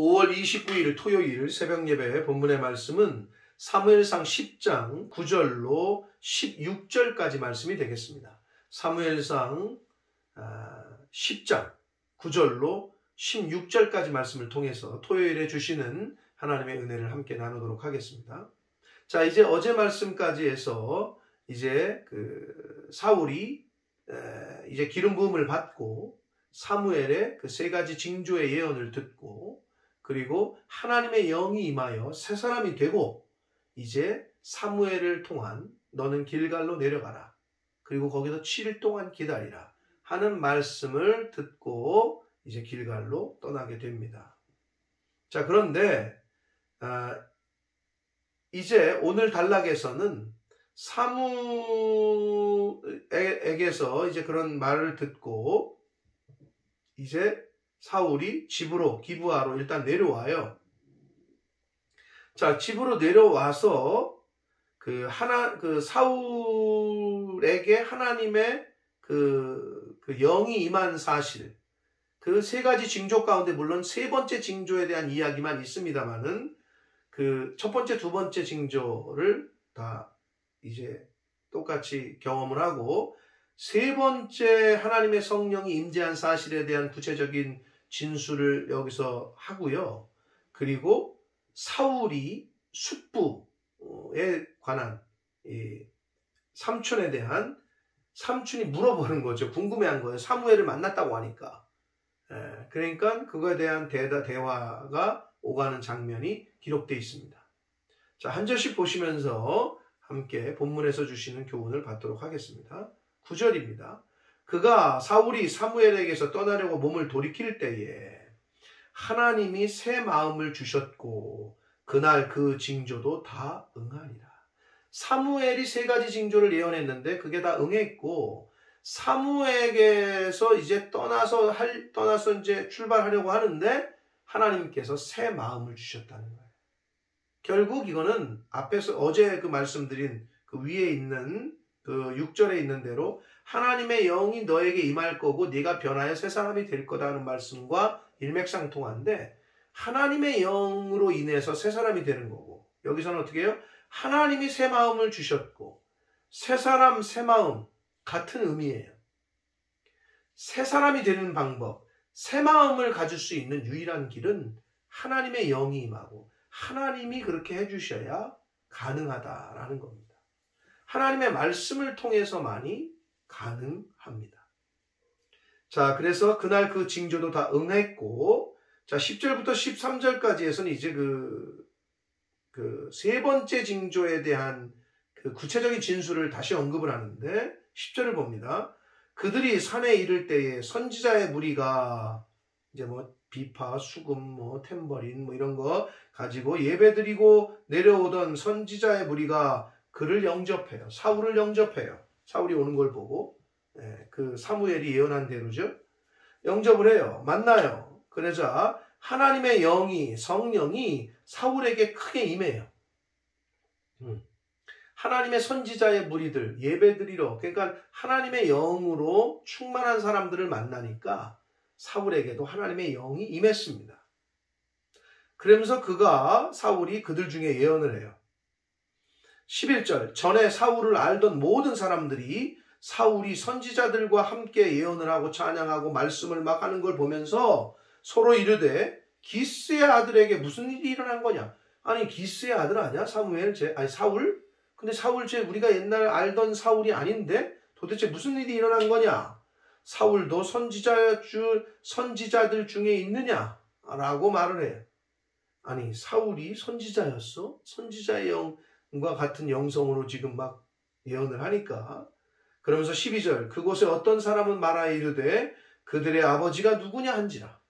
5월 29일 토요일 새벽 예배 본문의 말씀은 사무엘상 10장 9절로 16절까지 말씀이 되겠습니다. 사무엘상 10장 9절로 16절까지 말씀을 통해서 토요일에 주시는 하나님의 은혜를 함께 나누도록 하겠습니다. 자, 이제 어제 말씀까지 해서 이제 사울이 이제 기름 부음을 받고 사무엘의 그 세 가지 징조의 예언을 듣고 그리고 하나님의 영이 임하여 새 사람이 되고 이제 사무엘을 통한 너는 길갈로 내려가라. 그리고 거기서 7일 동안 기다리라 하는 말씀을 듣고 이제 길갈로 떠나게 됩니다. 자, 그런데 이제 오늘 단락에서는 사무에게서 이제 그런 말을 듣고 이제 사울이 집으로 기브아로 일단 내려와요. 자, 집으로 내려와서 사울에게 하나님의 그 영이 임한 사실, 그 세 가지 징조 가운데 물론 세 번째 징조에 대한 이야기만 있습니다만은 그 첫 번째, 두 번째 징조를 다 이제 똑같이 경험을 하고 세 번째 하나님의 성령이 임재한 사실에 대한 구체적인 진술을 여기서 하고요. 그리고 사울이 숙부에 관한 삼촌에 대한 삼촌이 물어보는 거죠. 궁금해한 거예요. 사무엘을 만났다고 하니까. 그러니까 그거에 대한 대화가 오가는 장면이 기록되어 있습니다. 자, 한 절씩 보시면서 함께 본문에서 주시는 교훈을 받도록 하겠습니다. 9절입니다. 사울이 사무엘에게서 떠나려고 몸을 돌이킬 때에 하나님이 새 마음을 주셨고 그날 그 징조도 다 응하니라. 사무엘이 세 가지 징조를 예언했는데 그게 다 응했고 사무엘에게서 이제 떠나서 이제 출발하려고 하는데 하나님께서 새 마음을 주셨다는 거예요. 결국 이거는 앞에서 어제 그 말씀드린 그 위에 있는 그 6절에 있는 대로 하나님의 영이 너에게 임할 거고 네가 변하여 새 사람이 될 거다 하는 말씀과 일맥상통한데 하나님의 영으로 인해서 새 사람이 되는 거고 여기서는 어떻게 해요? 하나님이 새 마음을 주셨고 새 사람, 새 마음 같은 의미예요. 새 사람이 되는 방법, 새 마음을 가질 수 있는 유일한 길은 하나님의 영이 임하고 하나님이 그렇게 해주셔야 가능하다라는 겁니다. 하나님의 말씀을 통해서만이 가능합니다. 자, 그래서 그날 그 징조도 다 응했고, 자, 10절부터 13절까지에서는 이제 그 세 번째 징조에 대한 그 구체적인 진술을 다시 언급을 하는데, 10절을 봅니다. 그들이 산에 이를 때에 선지자의 무리가 이제 비파, 수금, 탬버린 이런 거 가지고 예배드리고 내려오던 선지자의 무리가 그를 영접해요. 사울을 영접해요. 사울이 오는 걸 보고 그 사무엘이 예언한 대로죠. 영접을 해요. 만나요. 그러자 하나님의 성령이 사울에게 크게 임해요. 하나님의 선지자의 무리들 예배드리러 그러니까 하나님의 영으로 충만한 사람들을 만나니까 사울에게도 하나님의 영이 임했습니다. 그러면서 사울이 그들 중에 예언을 해요. 11절 전에 사울을 알던 모든 사람들이 사울이 선지자들과 함께 예언을 하고 찬양하고 말씀을 막 하는 걸 보면서 서로 이르되 기스의 아들에게 무슨 일이 일어난 거냐? 아니 기스의 아들 아니야? 사울? 근데 사울 우리가 옛날 알던 사울이 아닌데 도대체 무슨 일이 일어난 거냐? 사울도 선지자들 중에 있느냐? 라고 말을 해요. 아니 사울이 선지자였어? 선지자의 영과 같은 영성으로 지금 막 예언을 하니까 그러면서 12절 그곳에 어떤 사람은 말하여 이르되 그들의 아버지가 누구냐 한지라.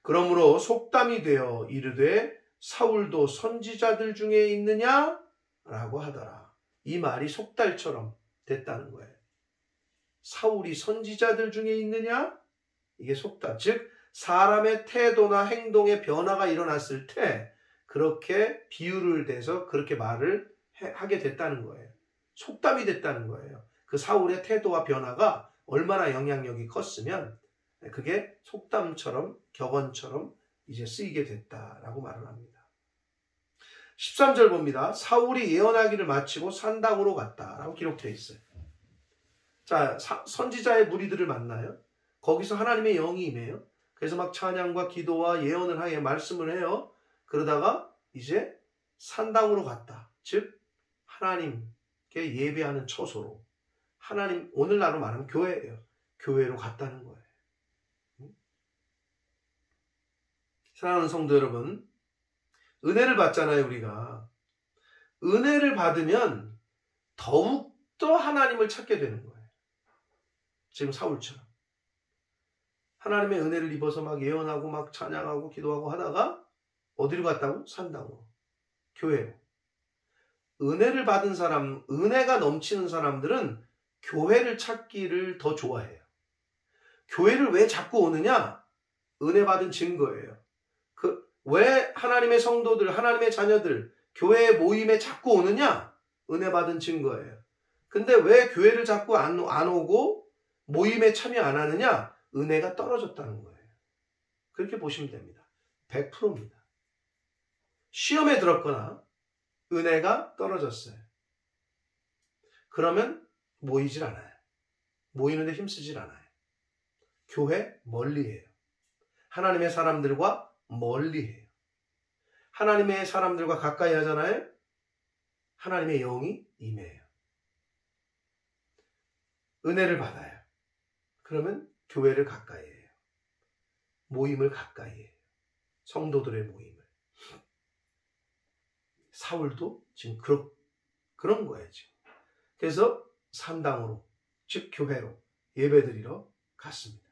그러므로 속담이 되어 이르되 사울도 선지자들 중에 있느냐? 라고 하더라. 이 말이 속달처럼 됐다는 거예요. 사울이 선지자들 중에 있느냐? 이게 속담. 즉 사람의 태도나 행동의 변화가 일어났을 때 그렇게 비유를 대서 그렇게 말을 하게 됐다는 거예요. 속담이 됐다는 거예요. 그 사울의 태도와 변화가 얼마나 영향력이 컸으면 그게 속담처럼 격언처럼 이제 쓰이게 됐다라고 말을 합니다. 13절 봅니다. 사울이 예언하기를 마치고 산당으로 갔다라고 기록되어 있어요. 자, 선지자의 무리들을 만나요. 거기서 하나님의 영이 임해요. 그래서 막 찬양과 기도와 예언을 하여 말씀을 해요. 그러다가 이제 산당으로 갔다. 즉 하나님께 예배하는 처소로, 하나님, 오늘날로 말하면 교회예요. 교회로 갔다는 거예요. 사랑하는 성도 여러분, 은혜를 받잖아요. 우리가 은혜를 받으면 더욱더 하나님을 찾게 되는 거예요. 지금 사울처럼 하나님의 은혜를 입어서 막 예언하고 막 찬양하고 기도하고 하다가 어디로 갔다고? 산당으로, 교회로. 은혜를 받은 사람, 은혜가 넘치는 사람들은 교회를 찾기를 더 좋아해요. 교회를 왜 자꾸 오느냐? 은혜 받은 증거예요. 왜 하나님의 성도들, 하나님의 자녀들, 교회 모임에 자꾸 오느냐? 은혜 받은 증거예요. 근데 왜 교회를 자꾸 안 오고 모임에 참여 안 하느냐? 은혜가 떨어졌다는 거예요. 그렇게 보시면 됩니다. 100%입니다. 시험에 들었거나 은혜가 떨어졌어요. 그러면 모이질 않아요. 모이는데 힘쓰질 않아요. 교회 멀리해요. 하나님의 사람들과 멀리해요. 하나님의 사람들과 가까이 하잖아요. 하나님의 영이 임해요. 은혜를 받아요. 그러면 교회를 가까이 해요. 모임을 가까이 해요. 성도들의 모임을. 사울도 지금 그런 거예요. 지금. 그래서 산당으로, 즉 교회로 예배드리러 갔습니다.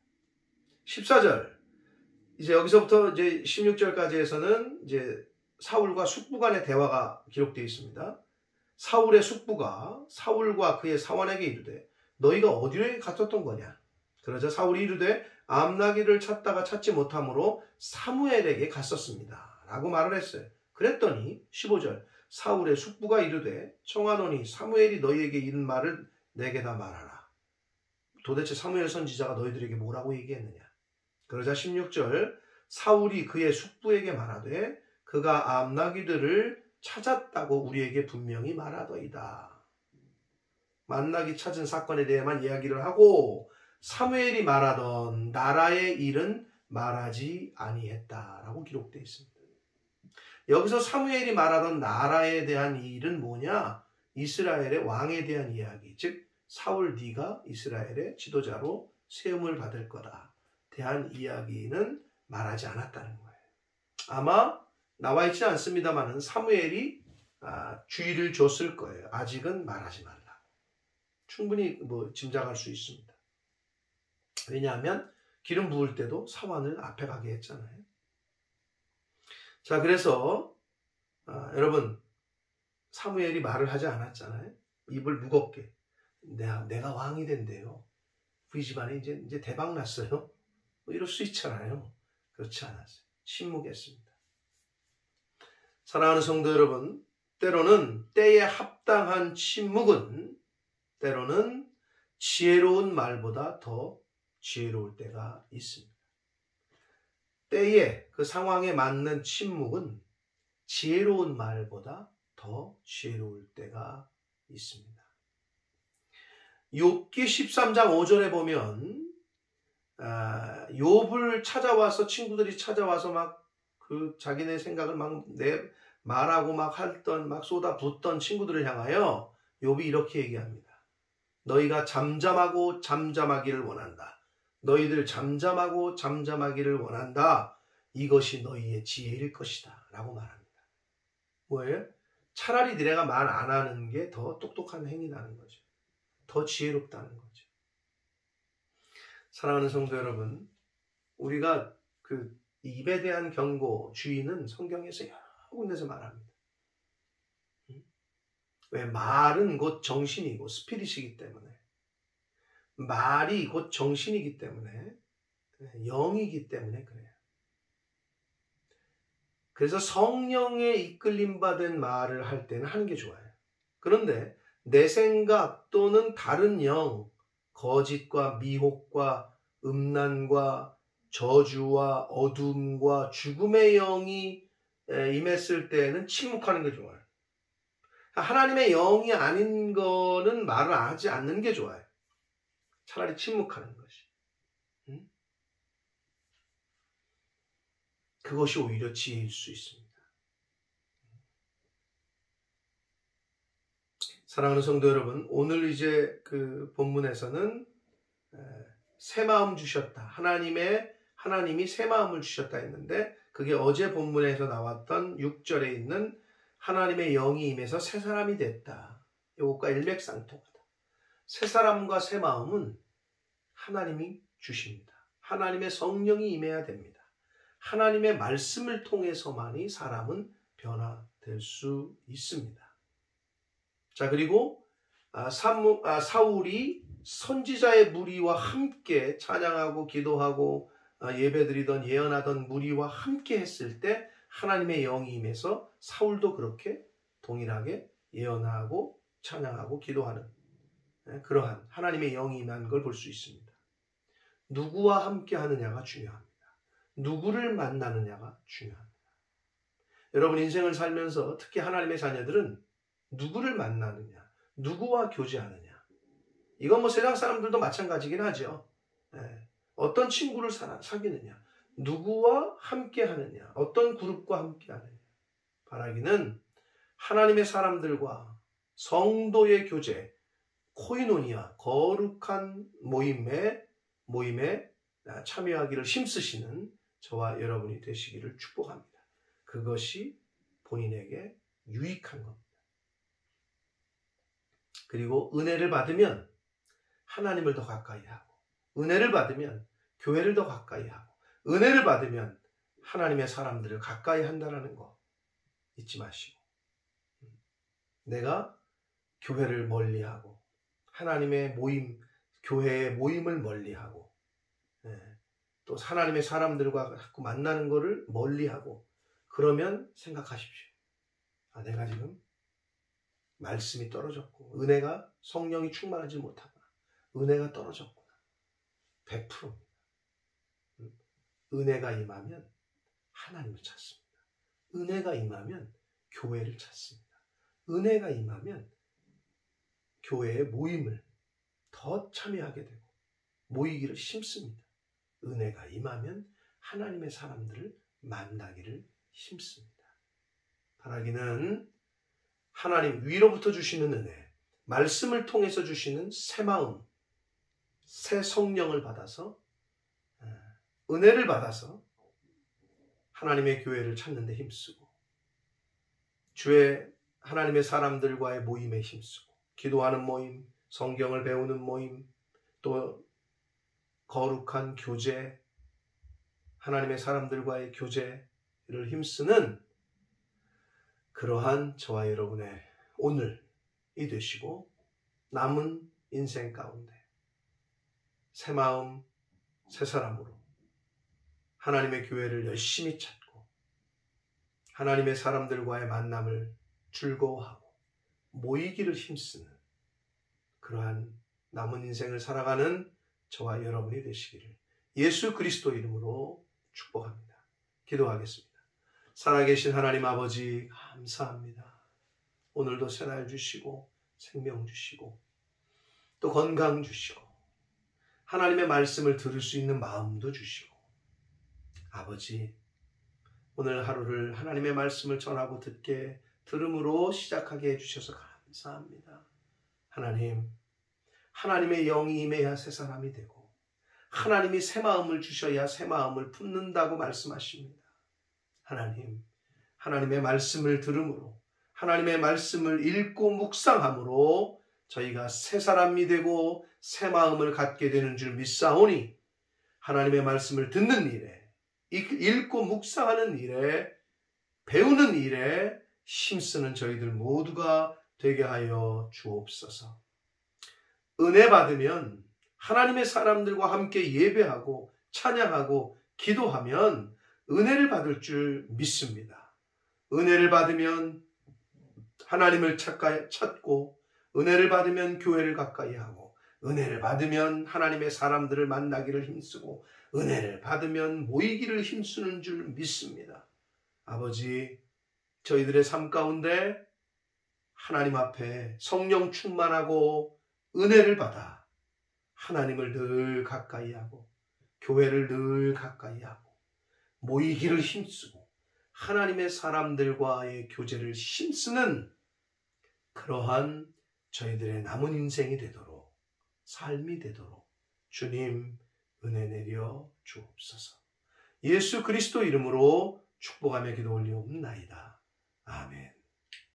14절. 이제 여기서부터 이제 16절까지에서는 이제 사울과 숙부 간의 대화가 기록되어 있습니다. 사울의 숙부가 사울과 그의 사환에게 이르되 너희가 어디로 갔었던 거냐? 그러자 사울이 이르되 암나기를 찾다가 찾지 못함으로 사무엘에게 갔었습니다. 라고 말을 했어요. 그랬더니 15절 사울의 숙부가 이르되 청하노니 사무엘이 너희에게 이른 말을 내게 다 말하라. 도대체 사무엘 선지자가 너희들에게 뭐라고 얘기했느냐? 그러자 16절 사울이 그의 숙부에게 말하되 그가 암나기들을 찾았다고 우리에게 분명히 말하더이다. 만나기 찾은 사건에 대해만 이야기를 하고 사무엘이 말하던 나라의 일은 말하지 아니했다라고 기록되어 있습니다. 여기서 사무엘이 말하던 나라에 대한 일은 뭐냐? 이스라엘의 왕에 대한 이야기, 즉 사울 네가 이스라엘의 지도자로 세움을 받을 거다 대한 이야기는 말하지 않았다는 거예요. 아마 나와 있지 않습니다만은 사무엘이 주의를 줬을 거예요. 아직은 말하지 말라. 충분히 짐작할 수 있습니다. 왜냐하면 기름 부을 때도 사환을 앞에 가게 했잖아요. 자, 그래서 여러분 사무엘이 말을 하지 않았잖아요. 입을 무겁게 내가 왕이 된대요. 우리 집안에 이제 대박 났어요. 이럴 수 있잖아요. 그렇지 않았어요. 침묵했습니다. 사랑하는 성도 여러분, 때로는 때에 합당한 침묵은 때로는 지혜로운 말보다 더 지혜로울 때가 있습니다. 때에 그 상황에 맞는 침묵은 지혜로운 말보다 더 지혜로울 때가 있습니다. 욥기 13장 5절에 보면 욥을 찾아와서 친구들이 찾아와서 막 그 자기네 생각을 막 말하고 막 했던 막 쏟아붓던 친구들을 향하여 욥이 이렇게 얘기합니다. 너희가 잠잠하고 잠잠하기를 원한다. 너희들 잠잠하고 잠잠하기를 원한다. 이것이 너희의 지혜일 것이다. 라고 말합니다. 뭐예요? 차라리 니네가 말 안 하는 게 더 똑똑한 행위라는 거죠. 더 지혜롭다는 거죠. 사랑하는 성도 여러분, 우리가 그 입에 대한 경고, 주의는 성경에서 여러 군데서 말합니다. 왜? 말은 곧 정신이고 스피릿이기 때문에, 말이 곧 정신이기 때문에, 영이기 때문에 그래요. 그래서 성령에 이끌림 받은 말을 할 때는 하는 게 좋아요. 그런데 내 생각 또는 다른 영, 거짓과 미혹과 음란과 저주와 어둠과 죽음의 영이 임했을 때는 침묵하는 게 좋아요. 하나님의 영이 아닌 거는 말을 하지 않는 게 좋아요. 차라리 침묵하는 것이. 그것이 오히려 지혜일 수 있습니다. 사랑하는 성도 여러분, 오늘 이제 그 본문에서는 새 마음 주셨다. 하나님이 새 마음을 주셨다 했는데, 그게 어제 본문에서 나왔던 6절에 있는 하나님의 영이 임해서 새 사람이 됐다. 이것과 일맥상통하다. 새 사람과 새 마음은 하나님이 주십니다. 하나님의 성령이 임해야 됩니다. 하나님의 말씀을 통해서만이 사람은 변화될 수 있습니다. 자, 그리고 사울이 선지자의 무리와 함께 찬양하고 기도하고 예배드리던 예언하던 무리와 함께 했을 때 하나님의 영이 임해서 사울도 그렇게 동일하게 예언하고 찬양하고 기도하는 그러한 하나님의 영이 임한 걸 볼 수 있습니다. 누구와 함께 하느냐가 중요합니다. 누구를 만나느냐가 중요합니다. 여러분 인생을 살면서 특히 하나님의 자녀들은 누구를 만나느냐, 누구와 교제하느냐. 이건 세상 사람들도 마찬가지긴 하죠. 어떤 친구를 사귀느냐, 누구와 함께 하느냐, 어떤 그룹과 함께 하느냐. 바라기는 하나님의 사람들과 성도의 교제, 코이노니아, 거룩한 모임에 참여하기를 힘쓰시는 저와 여러분이 되시기를 축복합니다. 그것이 본인에게 유익한 겁니다. 그리고 은혜를 받으면 하나님을 더 가까이 하고, 은혜를 받으면 교회를 더 가까이 하고, 은혜를 받으면 하나님의 사람들을 가까이 한다는 거 잊지 마시고, 내가 교회를 멀리하고 하나님의 모임, 교회의 모임을 멀리하고 또 하나님의 사람들과 자꾸 만나는 것을 멀리하고, 그러면 생각하십시오. 내가 지금 말씀이 떨어졌고 은혜가, 성령이 충만하지 못하구나. 은혜가 떨어졌구나. 100%입니다. 은혜가 임하면 하나님을 찾습니다. 은혜가 임하면 교회를 찾습니다. 은혜가 임하면 교회의 모임을 더 참여하게 되고 모이기를 힘씁니다. 은혜가 임하면 하나님의 사람들을 만나기를 힘씁니다. 바라기는 하나님 위로부터 주시는 은혜, 말씀을 통해서 주시는 새 마음, 새 성령을 받아서, 은혜를 받아서 하나님의 교회를 찾는 데 힘쓰고, 주의 하나님의 사람들과의 모임에 힘쓰고, 기도하는 모임, 성경을 배우는 모임, 또 거룩한 교제, 하나님의 사람들과의 교제를 힘쓰는 그러한 저와 여러분의 오늘이 되시고, 남은 인생 가운데 새 마음, 새 사람으로 하나님의 교회를 열심히 찾고 하나님의 사람들과의 만남을 즐거워하고 모이기를 힘쓰는 그러한 남은 인생을 살아가는 저와 여러분이 되시기를 예수 그리스도 이름으로 축복합니다. 기도하겠습니다. 살아계신 하나님 아버지 감사합니다. 오늘도 새날 주시고 생명 주시고 또 건강 주시고 하나님의 말씀을 들을 수 있는 마음도 주시고, 아버지 오늘 하루를 하나님의 말씀을 전하고 듣게 들음으로 시작하게 해주셔서 감사합니다. 하나님, 하나님의 영이 임해야 새 사람이 되고 하나님이 새 마음을 주셔야 새 마음을 품는다고 말씀하십니다. 하나님, 하나님의 말씀을 들음으로 하나님의 말씀을 읽고 묵상함으로 저희가 새 사람이 되고 새 마음을 갖게 되는 줄 믿사오니 하나님의 말씀을 듣는 일에, 읽고 묵상하는 일에, 배우는 일에 힘쓰는 저희들 모두가 되게 하여 주옵소서. 은혜 받으면 하나님의 사람들과 함께 예배하고 찬양하고 기도하면 은혜를 받을 줄 믿습니다. 은혜를 받으면 하나님을 찾고, 은혜를 받으면 교회를 가까이 하고, 은혜를 받으면 하나님의 사람들을 만나기를 힘쓰고 은혜를 받으면 모이기를 힘쓰는 줄 믿습니다. 아버지, 저희들의 삶 가운데 하나님 앞에 성령 충만하고 은혜를 받아 하나님을 늘 가까이 하고 교회를 늘 가까이 하고 모이기를 힘쓰고 하나님의 사람들과의 교제를 힘쓰는 그러한 저희들의 남은 인생이 되도록, 삶이 되도록 주님 은혜 내려 주옵소서. 예수 그리스도 이름으로 축복하며 기도 올리옵나이다. 아멘.